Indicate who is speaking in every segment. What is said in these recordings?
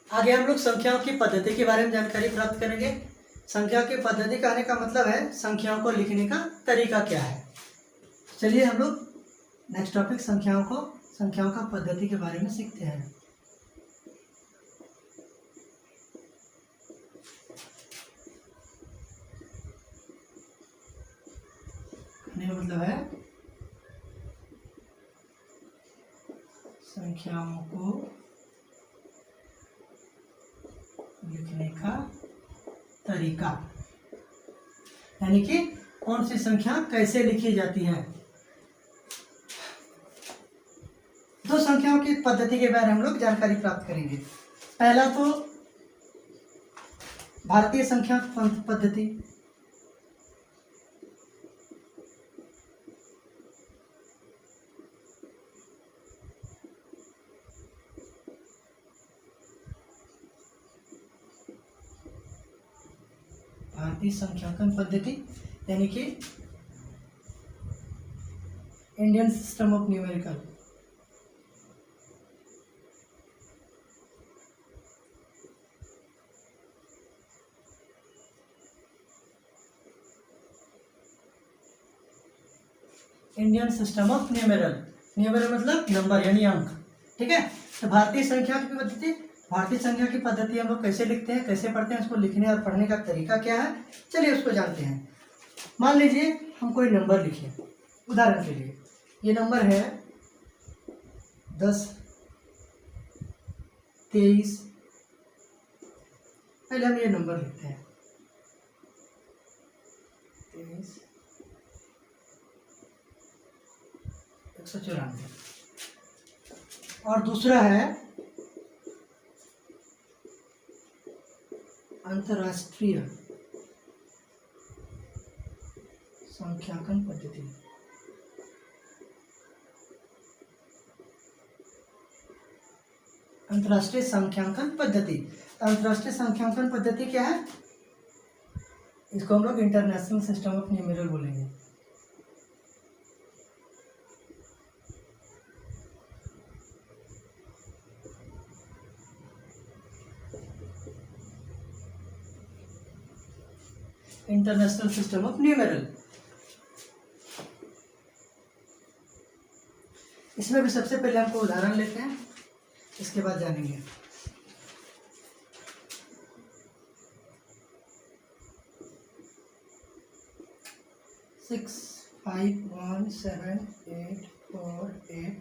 Speaker 1: आगे हम लोग संख्याओं की पद्धति के बारे में जानकारी प्राप्त करेंगे। संख्या की पद्धति कहने का मतलब है संख्याओं को लिखने का तरीका क्या है। चलिए हम लोग नेक्स्ट टॉपिक संख्याओं का पद्धति के बारे में सीखते हैं। मतलब है संख्याओं को लिखने का तरीका, यानी कि कौन सी संख्या कैसे लिखी जाती है। दो संख्याओं की पद्धति के बारे में हम लोग जानकारी प्राप्त करेंगे। पहला तो भारतीय संख्या पद्धति, भारतीय संख्यांकन पद्धति यानी कि Indian system of numerical. Indian system of numeral मतलब नंबर यानी अंक, ठीक है। तो भारतीय संख्या की पद्धति हम लोग कैसे लिखते हैं, कैसे पढ़ते हैं, उसको लिखने और पढ़ने का तरीका क्या है, चलिए उसको जानते हैं। मान लीजिए हम कोई नंबर लिखे, उदाहरण के लिए ये नंबर है 10, 23। पहले हम ये नंबर लिखते हैं 23 194। और दूसरा है अंतरराष्ट्रीय संख्यांकन पद्धति। अंतरराष्ट्रीय संख्यांकन पद्धति क्या है? इसको हम लोग इंटरनेशनल सिस्टम ऑफ न्यूमेरल बोलेंगे। International system of numeral. इसमें भी सबसे पहले हमको उदाहरण लेते हैं, इसके बाद जानेंगे। सिक्स 5 1 7 8 4 8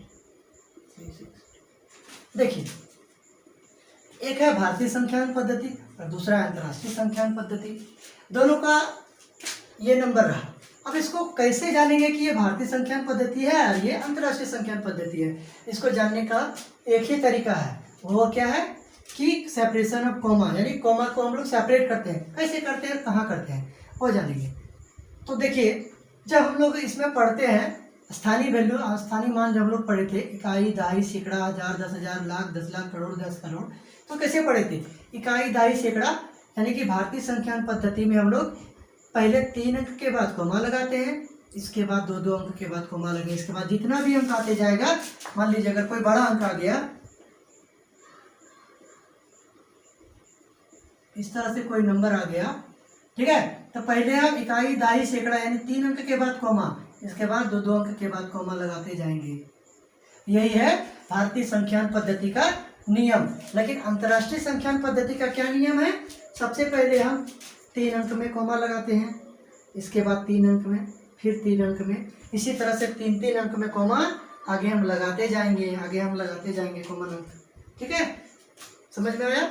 Speaker 1: 3 6। देखिए, एक है भारतीय संख्यांकन पद्धति और दूसरा है अंतर्राष्ट्रीय संख्यांकन पद्धति। दोनों का ये नंबर रहा। अब इसको कैसे जानेंगे कि ये भारतीय संख्यांकन पद्धति है और ये अंतर्राष्ट्रीय संख्यांकन पद्धति है? इसको जानने का एक ही तरीका है, वो क्या है कि सेपरेशन ऑफ कॉमा, यानी कॉमा को हम लोग सेपरेट करते हैं। कैसे करते हैं, कहाँ करते हैं, वो जानेंगे। तो देखिए, जब हम लोग इसमें पढ़ते हैं स्थानीय वैल्यू, स्थानीय मान जब हम लोग पढ़े थे, इकाई, दहाई, सैकड़ा, हजार, 10,000, लाख, 10 लाख, करोड़, 10 करोड़, तो कैसे पढ़े थे? इकाई, दहाई, सैकड़ा, यानी कि भारतीय संख्यांकन पद्धति में हम लोग पहले 3 अंक के बाद कोमा लगाते हैं, इसके बाद 2-2 अंक के बाद कोमा लगे, इसके बाद जितना भी अंक आते जाएगा, मान लीजिए अगर कोई बड़ा अंक आ गया, इस तरह से कोई नंबर आ गया, ठीक है, तो पहले हम इकाई, दहाई, सैकड़ा यानी 3 अंक के बाद कोमा, इसके बाद 2-2 अंक के बाद कोमा लगाते जाएंगे। यही है भारतीय संख्यांकन पद्धति का नियम। लेकिन अंतर्राष्ट्रीय संख्यांकन पद्धति का क्या नियम है? सबसे पहले हम 3 अंक में कोमा लगाते हैं, इसके बाद 3 अंक में, फिर 3 अंक में, इसी तरह से 3-3 अंक में कोमा आगे हम लगाते जाएंगे कॉमन अंक, ठीक है। समझ में आया?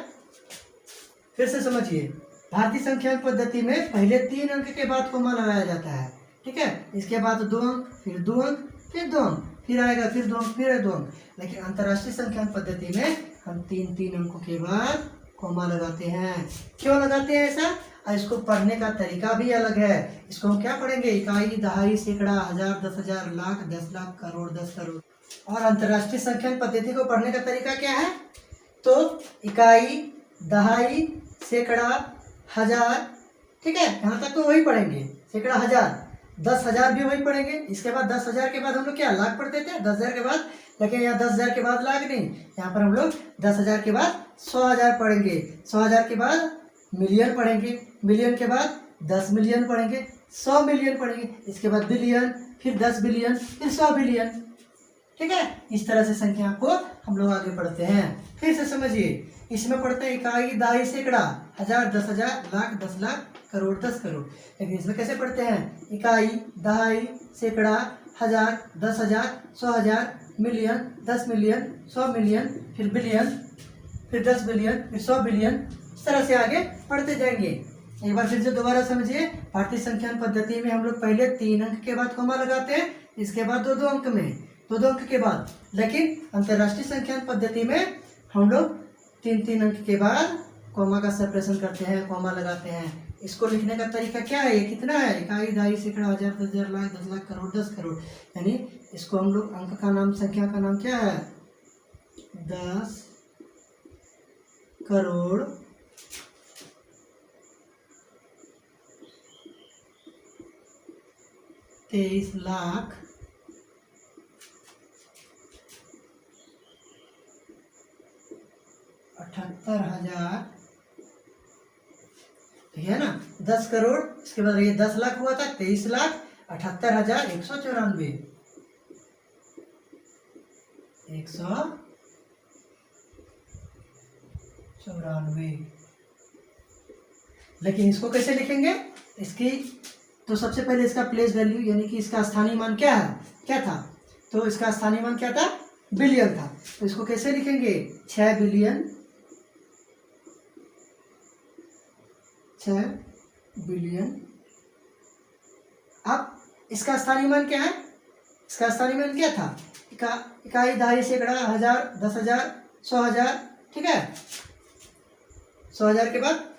Speaker 1: फिर से समझिए, भारतीय संख्यांकन पद्धति में पहले 3 अंक के बाद कोमा लगाया जाता है, ठीक है, इसके बाद 2 अंक, फिर 2 अंक, फिर 2 अंक, फिर आएगा, फिर 2 अंक, फिर 2 अंक। लेकिन अंतर्राष्ट्रीय संख्यांकन पद्धति में हम 3-3 अंकों के बाद कोमा लगाते हैं। क्यों लगाते हैं ऐसा? और इसको पढ़ने का तरीका भी अलग है। इसको हम क्या पढ़ेंगे? इकाई, दहाई, सैकड़ा, हजार, 10,000, लाख, 10 लाख, करोड़, 10 करोड़। और अंतर्राष्ट्रीय संख्यांकन पद्धति को पढ़ने का तरीका क्या है? तो इकाई, दहाई, सैकड़ा, हजार, ठीक है, यहाँ तक तो वही पढ़ेंगे, सैकड़ा, हजार। 10,000 भी वही पढ़ेंगे। इसके बाद 10,000 के बाद हम लोग क्या लाख पढ़ते थे 10,000 के बाद, लेकिन यहाँ 10,000 के बाद लाख नहीं, यहाँ पर हम लोग 10,000 के बाद 100,000 पढ़ेंगे, 100,000 के बाद मिलियन पढ़ेंगे, मिलियन के बाद 10 मिलियन पढ़ेंगे, 100 मिलियन पढ़ेंगे, इसके बाद बिलियन, फिर 10 बिलियन, फिर 100 बिलियन। ठीक है, इस तरह से संख्या को हम लोग आगे पढ़ते हैं। फिर से समझिए, इसमें पढ़ते हैं इकाई, दहाई, सैकड़ा, हजार, 10,000, लाख, 10 लाख, करोड़, 10 करोड़। लेकिन इसमें कैसे पढ़ते हैं, इकाई, दहाई, सैकड़ा, हजार, 10,000, 100,000, मिलियन, 10 मिलियन, 100 मिलियन, फिर बिलियन, फिर 10 बिलियन, फिर 100 बिलियन। इस तरह से आगे पढ़ते जाएंगे। एक बार फिर से दोबारा समझिए, भारतीय संख्यान पद्धति में हम लोग पहले 3 अंक के बाद कॉमा लगाते हैं, इसके बाद 2-2 अंक में, 2-2 अंक के बाद। लेकिन अंतर्राष्ट्रीय संख्यान पद्धति में हम लोग 3-3 अंक के बाद कॉमा का सेपरेशन करते हैं, कॉमा लगाते हैं। इसको लिखने का तरीका क्या है, ये कितना है, इकाई, दहाई, सैकड़ा, हजार, 10,000, लाख, 10 लाख, करोड़, 10 करोड़। यानी इसको हम लोग अंक का नाम, संख्या का नाम क्या है, 10 करोड़ 23 लाख 78,000, ठीक है ना, 10 करोड़, इसके बाद ये 10 लाख हुआ था, 23 लाख 78,194, 194। लेकिन इसको कैसे लिखेंगे, इसकी तो सबसे पहले इसका प्लेस वैल्यू यानी कि इसका स्थानीय मान क्या है, क्या था, तो इसका स्थानीय मान क्या था, बिलियन था। तो इसको कैसे लिखेंगे, 6 बिलियन, 6 बिलियन। अब इसका स्थानीय मान क्या है, इसका स्थानीय मान क्या था, इकाई, दहाई, सैकड़ा, हजार, 10,000, 100,000, ठीक है, 100,000 के बाद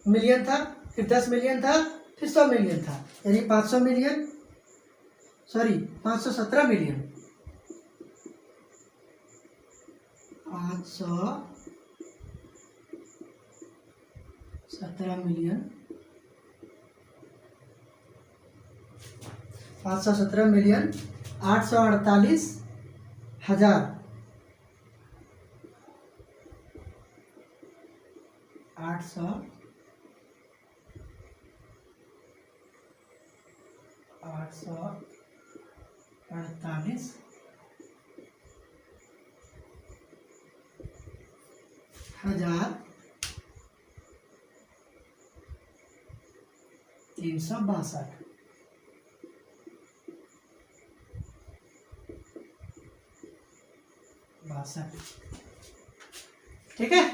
Speaker 1: मिलियन था, फिर 10 मिलियन था, फिर 100 मिलियन था, यानी 500 million, sorry 517 million, 517 million, 517 million 848,000, 848,362। ठीक है,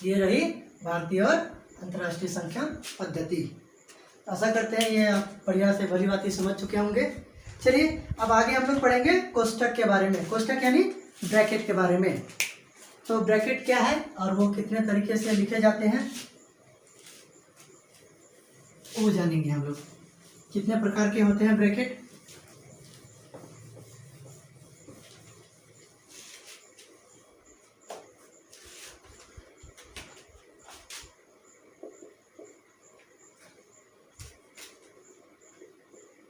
Speaker 1: ये रही भारतीय और अंतर्राष्ट्रीय संख्या पद्धति। आशा करते हैं ये आप बढ़िया से भली बात समझ चुके होंगे। चलिए अब आगे हम लोग पढ़ेंगे कोष्ठक के बारे में, कोष्ठक यानी ब्रैकेट के बारे में। तो ब्रैकेट क्या है और वो कितने तरीके से लिखे जाते हैं वो जानेंगे हम लोग। कितने प्रकार के होते हैं ब्रैकेट,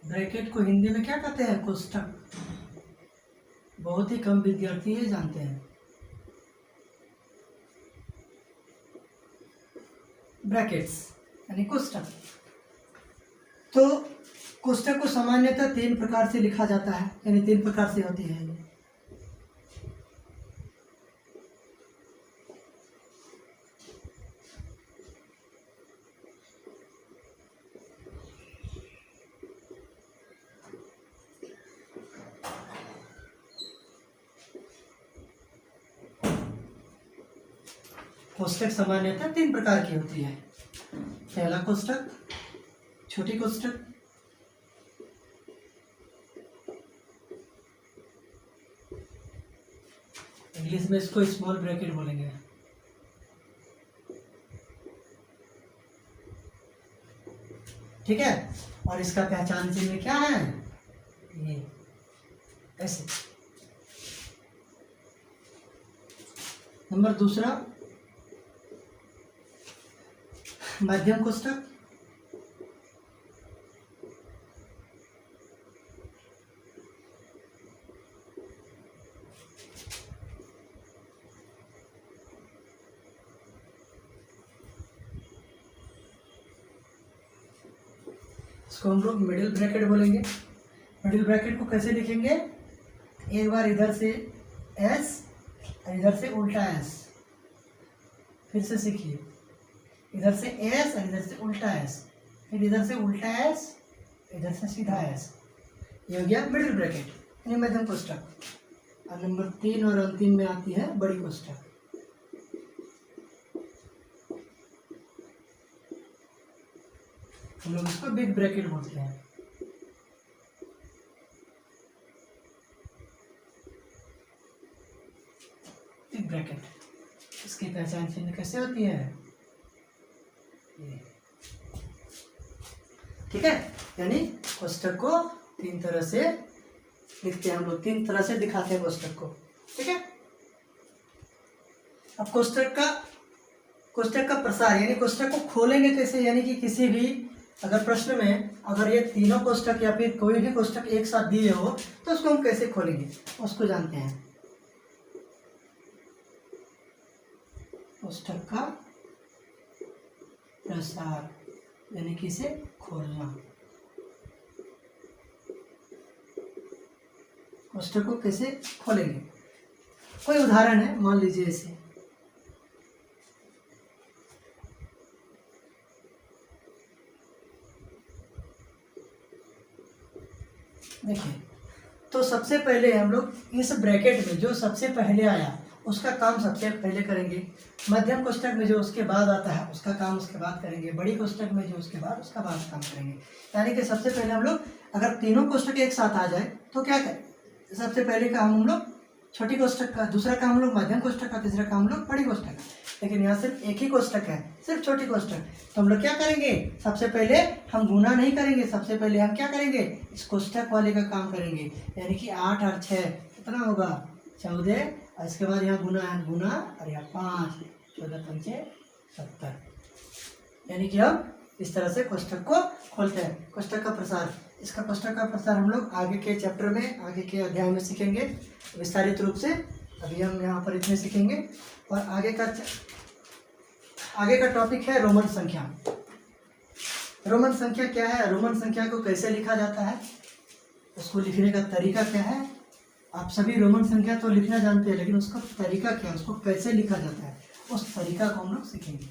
Speaker 1: ब्रैकेट को हिंदी में क्या कहते हैं, कोष्ठक। बहुत ही कम विद्यार्थी ये जानते हैं। ब्रैकेट्स यानी कोष्ठक। तो कोष्ठक को सामान्यतः 3 प्रकार से लिखा जाता है, यानी 3 प्रकार से होती है ये। कोष्ठक सामान्यतः 3 प्रकार की होती है। पहला कोष्ठक छोटी कोष्ठक, इंग्लिश में इसको स्मॉल ब्रैकेट बोलेंगे। ठीक है, और इसका पहचान चिन्ह क्या है, ये ऐसे। नंबर दूसरा मध्यम कोष्ठक, इसको हम लोग मिडिल ब्रैकेट बोलेंगे। मिडिल ब्रैकेट को कैसे लिखेंगे, एक बार इधर से एस और इधर से उल्टा एस, फिर से सीखिए, इधर से एस और इधर से उल्टा एस, फिर इधर से उल्टा एस, इधर से सीधा एस, ये हो गया मिडिल ब्रैकेट यानी मध्यम कोष्ठक। और नंबर 3 और अंतिम में आती है बड़ी कोष्ठक। हम लोग इसको बिग ब्रैकेट बोलते हैं। बिग ब्रैकेट, इसकी पहचान चिन्ह कैसे होती है, ये, ठीक है। यानी कोष्ठक को 3 तरह से लिखते हैं हम लोग, 3 तरह से दिखाते हैं कोष्ठक को, ठीक है। अब कोष्ठक का प्रसार यानी कोष्ठक को खोलेंगे कैसे, यानी कि किसी भी अगर प्रश्न में अगर ये तीनों कोष्ठक या फिर कोई भी कोष्ठक एक साथ दिए हो तो उसको हम कैसे खोलेंगे, उसको जानते हैं। कोष्ठक का प्रसार यानी कि इसे खोलना। कोष्ठक को कैसे खोलेंगे, कोई उदाहरण है, मान लीजिए इसे, देखिए। तो सबसे पहले हम लोग इस ब्रैकेट में जो सबसे पहले आया उसका काम सबसे पहले करेंगे, मध्यम कोष्ठक में जो उसके बाद आता है उसका काम उसके बाद करेंगे, बड़ी कोष्ठक में जो उसके बाद उसका बाद काम करेंगे। यानी कि सबसे पहले हम लोग अगर तीनों कोष्ठक एक साथ आ जाए तो क्या करें, सबसे पहले काम हम लोग छोटी कोष्ठक का, दूसरा काम हम लोग मध्यम कोष्ठक का, तीसरा काम हम लोग बड़ी कोष्ठक का। लेकिन यहाँ सिर्फ एक ही कोष्ठक है, सिर्फ छोटी कोष्ठक, तो हम लोग क्या करेंगे, सबसे पहले हम गुना नहीं करेंगे, सबसे पहले हम क्या करेंगे, इस कोष्ठक वाले का काम करेंगे। यानी कि 8 और 6 कितना होगा 14, और इसके बाद यहाँ गुना और यहाँ 5, 14 पंचे 70। यानी कि हम इस तरह से कोष्ठक को खोलते हैं। कोष्ठक का प्रसार, इसका कोष्ठक का प्रसार हम लोग आगे के चैप्टर में, आगे के अध्याय में सीखेंगे विस्तारित रूप से। अभी हम यहाँ पर इतने सीखेंगे। और आगे का टॉपिक है रोमन संख्या। रोमन संख्या क्या है, रोमन संख्या को कैसे लिखा जाता है, उसको लिखने का तरीका क्या है। आप सभी रोमन संख्या तो लिखना जानते हैं, लेकिन उसका तरीका क्या है, उसको कैसे लिखा जाता है, उस तरीका को हम लोग सीखेंगे।